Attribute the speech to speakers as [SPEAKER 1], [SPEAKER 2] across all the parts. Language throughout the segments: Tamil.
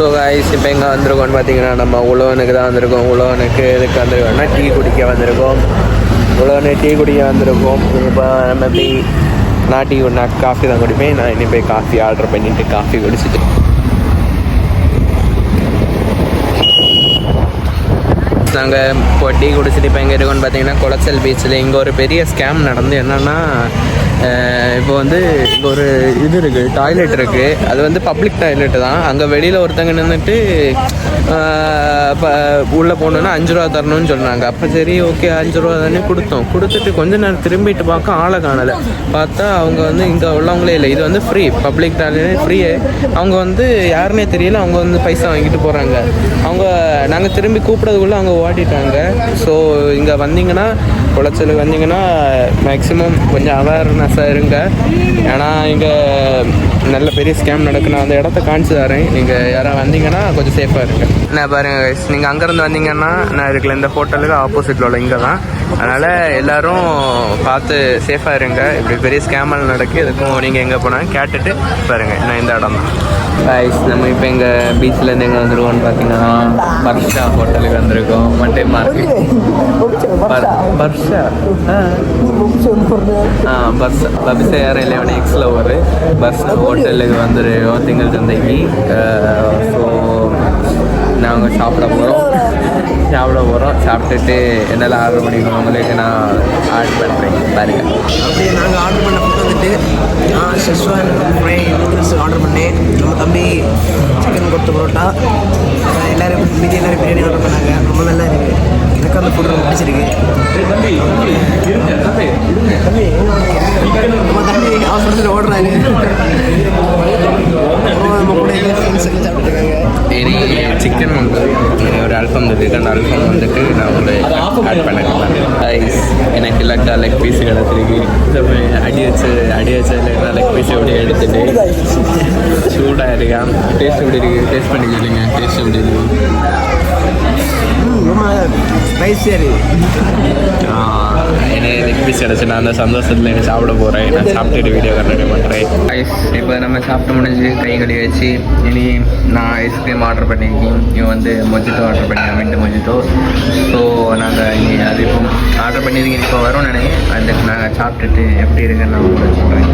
[SPEAKER 1] ஸோ கைஸ் இப்போ எங்கே வந்திருக்கோம்னு பார்த்தீங்கன்னா நம்ம உழவனுக்கு தான் வந்திருக்கோம். உழவனுக்கு எதுக்கு வந்திருக்கோம்னா டீ குடிக்க வந்திருக்கோம். உழவனு டீ குடிக்க வந்திருக்கோம். இப்போ நம்ம போய் நான் டீ நான் காஃபி தான் குடிப்பேன். நான் இனி போய் காஃபி ஆர்டர் பண்ணிவிட்டு காஃபி குடிச்சிட்டு நாங்கள் இப்போ டீ குடிச்சிட்டு இப்போ எங்கே இருக்கோன்னு பார்த்தீங்கன்னா குளச்சல் பீச்சில் இங்கே ஒரு பெரிய ஸ்கேம் நடந்து என்னென்னா இப்போ வந்து இங்கே ஒரு இது இருக்குது, டாய்லெட் இருக்குது. அது வந்து பப்ளிக் டாய்லெட்டு தான். அங்கே வெளியில் ஒருத்தங்க நின்றுட்டு இப்போ உள்ளே போகணுன்னா 5 ரூபா தரணும்னு சொன்னாங்க. அப்போ சரி ஓகே 5 ரூபா தானே கொடுத்தோம். கொடுத்துட்டு கொஞ்ச நேரம் திரும்பிட்டு பார்க்க ஆளை காணலை. பார்த்தா அவங்க வந்து இங்கே உள்ளவங்களே இல்லை. இது வந்து ஃப்ரீ, பப்ளிக் டாய்லெட் ஃப்ரீயே. அவங்க வந்து யாருன்னே தெரியல. அவங்க வந்து பைசா வாங்கிட்டு போகிறாங்க. அவங்க நாங்கள் திரும்பி கூப்பிட்றதுக்குள்ளே அவங்க ஓட்டிட்டாங்க. ஸோ இங்கே வந்தீங்கன்னா குளச்சலுக்கு வந்தீங்கன்னா மேக்ஸிமம் கொஞ்சம் அவேர்னஸாக இருங்க. ஏன்னா இங்கே நல்ல பெரிய ஸ்கேம் நடக்கு. நான் அந்த இடத்த காமிச்சு தரேன். நீங்கள் யாராவது வந்தீங்கன்னா கொஞ்சம் சேஃபாக இருங்க. நான் பாருங்கள், நீங்கள் அங்கேருந்து வந்தீங்கன்னா நான் இருக்கல இந்த ஹோட்டலுக்கு ஆப்போசிட்டில் உள்ள இங்கே தான். அதனால் எல்லோரும் பார்த்து சேஃபாக இருங்க. இப்படி பெரிய ஸ்கேமல் நடக்கு. எதுக்கும் நீங்கள் எங்கே போனாலும் கேட்டுட்டு பாருங்கள். நான் இந்த இடம் தான் கைஸ். நம்ம இப்போ எங்கள் பீச்சிலேருந்து எங்கே வந்துருக்கோம்னு பார்த்தீங்கன்னா பர்ஷா ஹோட்டலுக்கு வந்திருக்கோம். மண்டே மார்க்கெட் பர்ஷா பர்ஷா யாரும் இல்லை, அவனை எக்ஸில் ஒரு பர்ஷா ஹோட்டலுக்கு வந்துருக்கோம் திங்கள் சந்தைக்கு. ஸோ நாங்கள் சாப்பிட போகிறோம். சாப்பிட்டுட்டு என்னெல்லாம் ஆர்டர் பண்ணிக்கணும் உங்களுக்கு நான் ஆர்டர் பண்ணுறேன் பாருங்கள்.
[SPEAKER 2] அப்படியே நாங்கள் ஆர்டர் பண்ண ஃபுட் வந்துட்டு ஷெஸ்வான் ஃப்ரை நூடுல்ஸ் ஆர்டர் பண்ணேன். நம்ம தம்பி சிக்கன் கொத்து பரோட்டா, எல்லோரும் எல்லோரும் பிரியாணி ஆர்டர் பண்ணாங்க. ரொம்ப நல்லா இருக்குது. எனக்கு அந்த ஃபுட் ரொம்ப பிடிச்சிருக்கு. நம்ம தம்பி ஆஃபீஸில் ஓடுறாரு. நம்ம கூட ஃப்ரெண்ட்ஸ் எல்லாம் சாப்பிட்டுருக்காங்க.
[SPEAKER 1] இனி சிக்கன் வந்து ஒரு அல்ஃபம் இருக்குது. அந்த அல்ஃபம் வந்துட்டு நான் ஒரு ஆட் பண்ணிருக்கேன். ஐஸ் எனக்கு லக்கா லெக் பீஸு கிடச்சிருக்கு. அடி வச்சு லெக் பீஸ் எப்படி எடுத்துட்டு சூடாக இருக்கா. டேஸ்ட் எப்படி இருக்குது? டேஸ்ட் பண்ணி சொல்லுங்க. டேஸ்ட் எப்படி இருக்குது?
[SPEAKER 2] ரொம்ப ஸ்பைஸியாக இருக்குது.
[SPEAKER 1] எனக்கு லெக் பீஸ் கிடச்சி நான் அந்த சந்தோஷத்தில் எனக்கு சாப்பிட போகிறேன். நான் சாப்பிட்டுட்டு வீடியோ கண்டினியூ பண்ணுறேன். ஐஸ் இப்போ நம்ம சாப்பிட்டு முடிஞ்சு கை கழுவி வச்சு இனி நான் ஐஸ்கிரீம் ஆர்டர் பண்ணியிருக்கேன். இவன் வந்து மொஜிட்டோ ஆர்டர் பண்ணியிருக்கேன், மின்ட்டு மொஜிட்டோ. ஸோ நாங்கள் இனி அது இப்போ ஆர்டர் பண்ணியிருக்கேன். இப்போ வரும்னு நினைக்கிறேன். அதுக்கு நாங்கள் சாப்பிட்டுட்டு எப்படி இருக்குன்னு நான் உங்களுக்கு சொல்கிறேன்.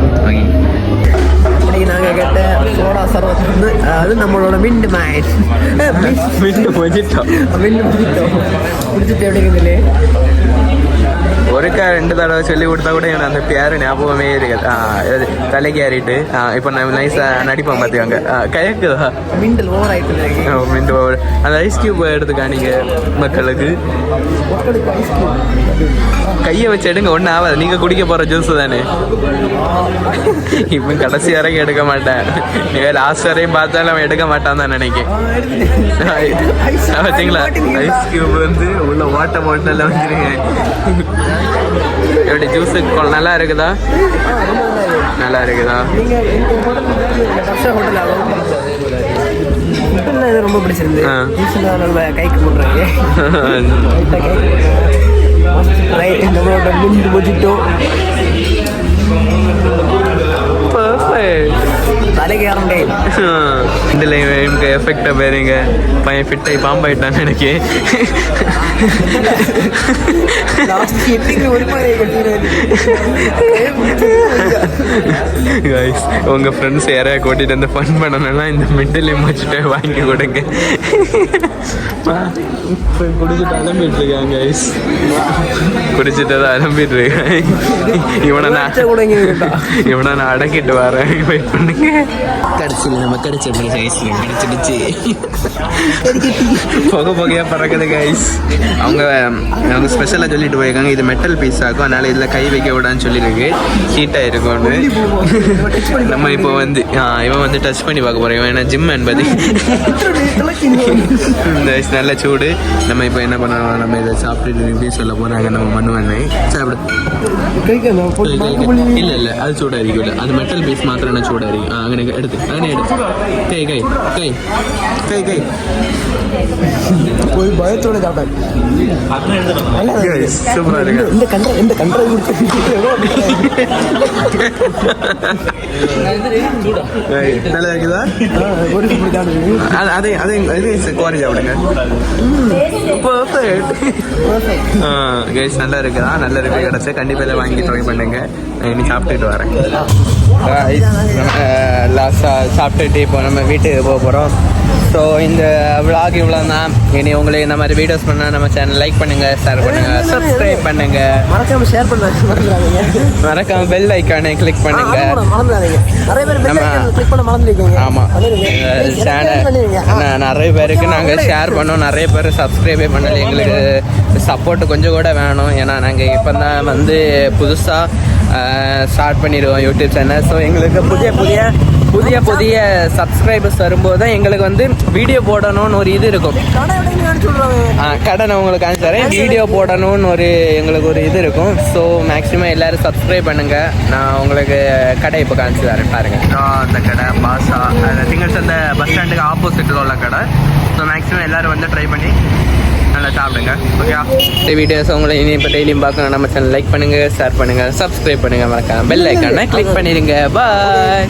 [SPEAKER 1] ஓகே,
[SPEAKER 2] அப்படி நாங்கள் கேட்ட சோடா சர்வத் வந்து அது நம்மளோட மின்ட் மேட்ச்
[SPEAKER 1] மின்ட்டு மொஜிட்டோ
[SPEAKER 2] குடிச்சிட்டு எப்படி இருக்குதுல்லே.
[SPEAKER 1] ஒருக்கா 2 தடவை சொல்லி கொடுத்தா கூட எனக்கு அந்த பேர் ஞாபகமே இருக்காது. தலைக்கு ஏறிட்டு இப்போ நான் நைஸாக நடிப்பேன் பார்த்துக்காங்க. கயக்குதா
[SPEAKER 2] மிண்டல் ஓவர் ஆகிட்டு
[SPEAKER 1] மின்ட் ஓவர். அந்த ஐஸ் கியூப் எடுத்துக்காணிங்க மக்களுக்கு. கையை வச்சு எடுங்க, ஒன்றும் ஆகாது. நீங்கள் குடிக்க போகிற ஜூஸ் தானே. இப்போ கடைசி வரைக்கும் எடுக்க மாட்டேன். நீங்கள் லாஸ்ட் வரையும் பார்த்தாலும் அவன் எடுக்க மாட்டான் தான் நினைக்கிறேன். பார்த்தீங்களா, ஐஸ் கியூப் வந்து உள்ள வாட்டர் பாட்டிலில் வந்துருங்க. எப்படி ஜூஸு நல்லா இருக்குதா? நல்லா இருக்குதா?
[SPEAKER 2] ரொம்ப பிடிச்சிருந்து. கைக்கு போடுறாங்க. நம்மளோட மின்ட் மொஜிட்டோ
[SPEAKER 1] இதில் எனக்கு எஃபெக்டாக பாருங்க. பையன் ஃபிட்டாகி பாம்பாயிட்டான்னு நினைக்கிறேன். கைஸ், உங்கள் ஃப்ரெண்ட்ஸ் யாரையா கூட்டிகிட்டு வந்து ஃபன் பண்ணணும்னா இந்த மிட்டில் மொஜிட்டோ வாங்கி கொடுங்க. குடிச்சிட்டு அலம்பிட்டு இருக்காங்க கைஸ். குடிச்சிட்டு தான் அலம்பிட்டு இருக்கேன். இவனை நான் அடக்கிட்டு வரேன். வெயிட் பண்ணுங்க.
[SPEAKER 2] கடைசியில் நம்ம கிடைச்சிடுச்சு ஐஸ்கிரீம் கிடைச்சிடுச்சு.
[SPEAKER 1] புகையாக பறக்குது கைஸ். அவங்க ஸ்பெஷலாக சொல்லிட்டு போயிருக்காங்க இது மெட்டல் பீஸ் ஆகும், அதனால் இதில் கை வைக்க விடான்னு சொல்லியிருக்கு. ஹீட்டாக இருக்கும்னு. நம்ம இப்போ வந்து இவன் வந்து டச் பண்ணி பார்க்க போகிறோம். இவன் என்ன ஜிம் என்பது இந்த நல்ல சூடு. நம்ம இப்போ என்ன பண்ணணும், நம்ம இதை சாப்பிட்டு எப்படி சொல்ல போகிறாங்க. நம்ம மண்ணுவண்ணை சாப்பிடு. இல்லை அது சூடாக இருக்குல்ல, அது மெட்டல் பீஸ் மாதிரி മാത്രമാണ് ചൂടായിരിക്കും. അങ്ങനെ എടുത്ത് അങ്ങനെ എടുത്ത് കൈ കൈ കൈ കൈ കൈ
[SPEAKER 2] ஒரு பயத்தோட சாப்பிட்டேன்.
[SPEAKER 1] சூப்பராக இருக்கு.
[SPEAKER 2] இந்த கண்டரை
[SPEAKER 1] நல்லா இருக்குதா? அதே அதே இது குவாரி சாப்பிடுங்க. கைஸ் நல்லா இருக்குதா? நல்ல ரிவ்யூ கிடச்சி கண்டிப்பாக இதை வாங்கி ட்ரை பண்ணுங்க. இனி சாப்பிட்டுட்டு வரேன். லாஸ்ட்டாக சாப்பிட்டுட்டு இப்போ நம்ம வீட்டுக்கு போக போகிறோம். ஸோ இந்த விளாக் இவ்வளோ தான். இனி உங்களுக்கு இந்த மாதிரி வீடியோஸ் பண்ணால் நம்ம சேனல் லைக் பண்ணுங்கள், ஷேர் பண்ணுங்கள், சப்ஸ்கிரைப் பண்ணுங்கள்,
[SPEAKER 2] மறக்காம ஷேர் பண்ணுறாங்க,
[SPEAKER 1] மறக்காம பெல் ஐக்கானை கிளிக் பண்ணுங்க.
[SPEAKER 2] மறந்துடாதீங்க. நிறைய பேர் பெல் ஐக்கானை கிளிக் பண்ண மறந்துருக்கீங்க.
[SPEAKER 1] ஆமாம், சேனல் நிறைய பேருக்கு நாங்கள் ஷேர் பண்ணோம். நிறைய பேர் சப்ஸ்கிரைபே பண்ணலை. எங்களுக்கு சப்போர்ட் கொஞ்சம் கூட வேணும். ஏன்னா நாங்கள் இப்போ தான் வந்து புதுசாக ஸ்டார்ட் பண்ணிடுவோம் யூடியூப் சேனல். ஸோ எங்களுக்கு புதிய புதிய சப்ஸ்கிரைபர்ஸ் வரும்போது தான் எங்களுக்கு வந்து வீடியோ போடணும்னு ஒரு இது இருக்கும். கடை நான் உங்களுக்கு அனுப்பிச்சுறேன். வீடியோ போடணும்னு எங்களுக்கு ஒரு இது இருக்கும். ஸோ மேக்ஸிமம் எல்லோரும் சப்ஸ்கிரைப் பண்ணுங்கள். நான் உங்களுக்கு கடை இப்போ காமிச்சு தரேன் பாருங்கள். அந்த கடை பாஷா திங்கள்ஸ் அந்த பஸ் ஸ்டாண்டுக்கு ஆப்போசிட்டில் உள்ள கடை. ஸோ மேக்ஸிமம் எல்லோரும் வந்து ட்ரை பண்ணி நல்லா சாப்பிடுங்க. ஓகே, இந்த வீடியோஸ் உங்களை இனி இப்போ டெய்லியும் பார்க்கணும். நம்ம சேனல் லைக் பண்ணுங்கள், ஷேர் பண்ணுங்கள், சப்ஸ்கிரைப் பண்ணுங்கள், மறக்காம பெல் ஐக்கானை கிளிக் பண்ணிடுங்க. பாய்.